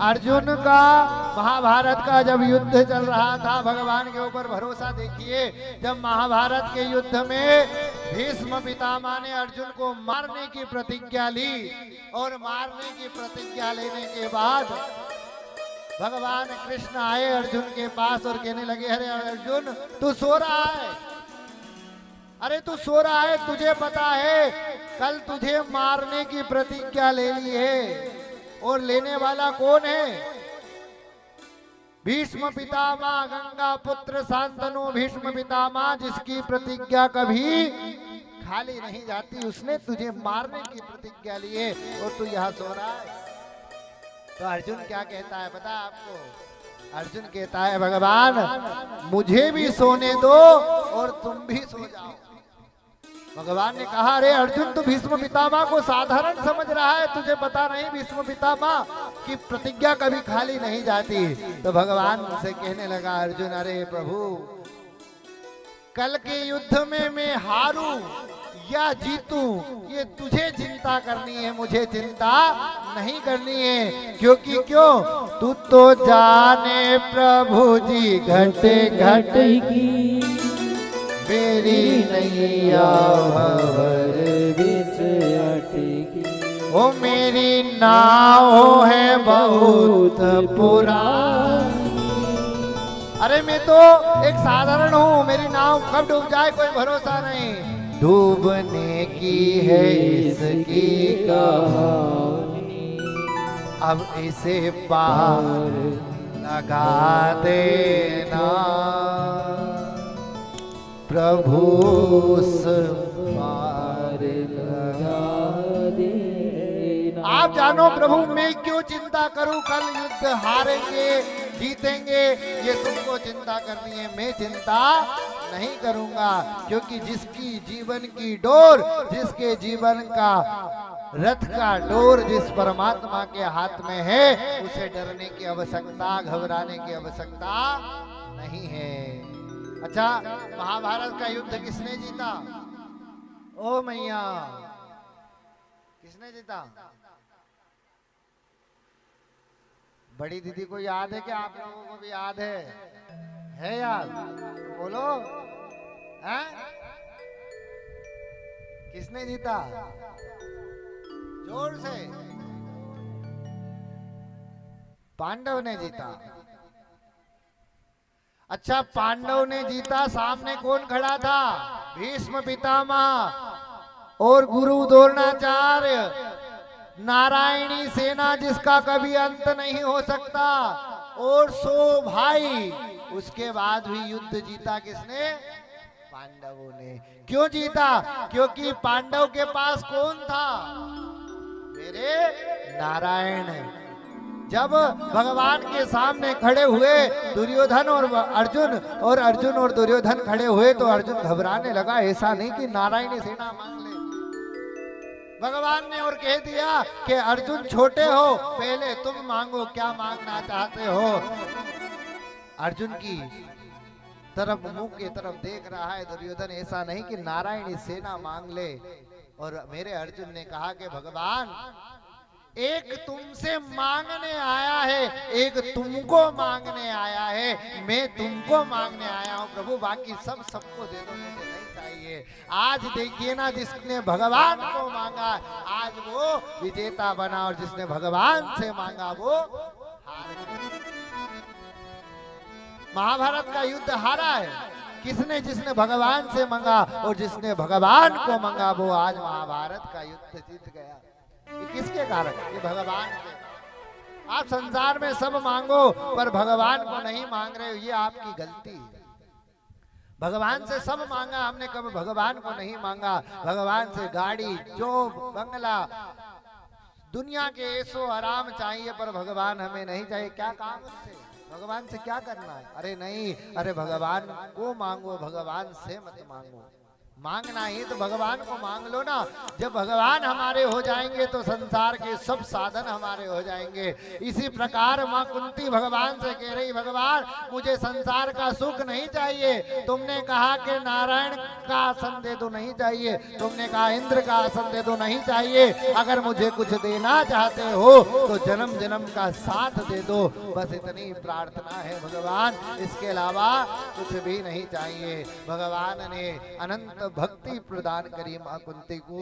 अर्जुन का महाभारत का जब युद्ध चल रहा था, भगवान के ऊपर भरोसा देखिए। जब महाभारत के युद्ध में भीष्म पितामह ने अर्जुन को मारने की प्रतिज्ञा ली और मारने की प्रतिज्ञा लेने के बाद भगवान कृष्ण आए अर्जुन के पास और कहने लगे, अरे अर्जुन तू सो रहा है, अरे तू सो रहा है, तुझे पता है कल तुझे मारने की प्रतिज्ञा ले ली है और लेने वाला कौन है? भीष्म पितामह, गंगा पुत्र शांतनु भीष्म पितामह, जिसकी प्रतिज्ञा कभी खाली नहीं जाती, उसने तुझे मारने की प्रतिज्ञा ली है और तू यहाँ सो रहा है। तो अर्जुन क्या कहता है पता है आपको? अर्जुन कहता है, भगवान मुझे भी सोने दो और तुम भी सो जाओ। भगवान ने कहा, अरे अर्जुन तू भीष्म पितामह को साधारण समझ रहा है, तुझे पता नहीं भीष्म पितामह की प्रतिज्ञा कभी खाली नहीं जाती। तो भगवान से कहने लगा अर्जुन, अरे प्रभु कल के युद्ध में मैं हारूं या जीतूं ये तुझे चिंता करनी है, मुझे चिंता नहीं करनी है। क्योंकि क्यों? तू तो जाने प्रभु जी घट घट की मेरी नैया भंवर बिच अटकी। ओ मेरी नाव है बहुत पुरानी। अरे मैं तो एक साधारण हूँ, मेरी नाव कब डूब जाए कोई भरोसा नहीं। डूबने की है इसकी कहानी, अब इसे पार लगा देना प्रभु, उस पार लगा देना। आप जानो प्रभु मैं क्यों चिंता करूं, कल युद्ध हारेंगे जीतेंगे ये तुमको चिंता करनी है, मैं चिंता नहीं करूंगा। क्योंकि जिसकी जीवन की डोर, जिसके जीवन का रथ का डोर जिस परमात्मा के हाथ में है, उसे डरने की आवश्यकता, घबराने की आवश्यकता नहीं है। अच्छा, महाभारत का युद्ध किसने जीता? ओ मैया, किसने जीता? बड़ी दीदी को याद है क्या? आप लोगों को भी याद है याद? बोलो, हैं? किसने जीता? जोर से। पांडव ने जीता। अच्छा, पांडव ने जीता। सामने कौन खड़ा था? भीष्म पितामह और गुरु द्रोणाचार्य, नारायणी सेना जिसका कभी अंत नहीं हो सकता, और 100 भाई। उसके बाद भी युद्ध जीता किसने? पांडवों ने। क्यों जीता? क्योंकि पांडव के पास कौन था? मेरे नारायण। जब भगवान के सामने खड़े हुए दुर्योधन और अर्जुन, और अर्जुन और दुर्योधन खड़े हुए तो अर्जुन घबराने लगा। ऐसा नहीं कि नारायणी सेना मांग ले, भगवान ने और कह दिया कि अर्जुन छोटे हो, पहले तुम मांगो क्या मांगना चाहते हो। अर्जुन की तरफ, मुंह की तरफ देख रहा है दुर्योधन। ऐसा नहीं कि नारायणी सेना मांग ले। और मेरे अर्जुन ने कहा कि भगवान एक तुमसे मांगने आया है, एक तुमको मांगने आया है, मैं तुमको मांगने आया हूं प्रभु, बाकी सब सबको दे दो, मुझे नहीं चाहिए। आज देखिए ना, जिसने भगवान को मांगा आज वो विजेता बना, और जिसने भगवान से मांगा वो हार गया। महाभारत का युद्ध हारा है किसने? जिसने भगवान से मांगा, और जिसने भगवान को मांगा वो आज महाभारत का युद्ध जीत गया। ये किसके कारण? ये भगवान के। आप संसार में सब मांगो पर भगवान को नहीं मांग रहे हो, ये आपकी गलती है। भगवान से सब मांगा हमने, कभी भगवान को नहीं मांगा। भगवान से गाड़ी, जॉब, बंगला, दुनिया के ऐसो आराम चाहिए, पर भगवान हमें नहीं चाहिए। क्या काम उससे? भगवान से क्या करना है? अरे नहीं, अरे भगवान को मांगो, भगवान से मत मांगो। मांगना ही तो भगवान को मांग लो ना। जब भगवान हमारे हो जाएंगे तो संसार के सब साधन हमारे हो जाएंगे। इसी प्रकार माँ कुंती भगवान से कह रही, भगवान मुझे संसार का सुख नहीं चाहिए। तुमने कहा कि नारायण का आसन दे दो, नहीं चाहिए। तुमने कहा इंद्र का आसन दे दो, नहीं चाहिए। अगर मुझे कुछ देना चाहते हो तो जन्म जन्म का साथ दे दो, बस इतनी प्रार्थना है भगवान, इसके अलावा कुछ भी नहीं चाहिए। भगवान ने अनंत भक्ति प्रदान करी मां कुंती को।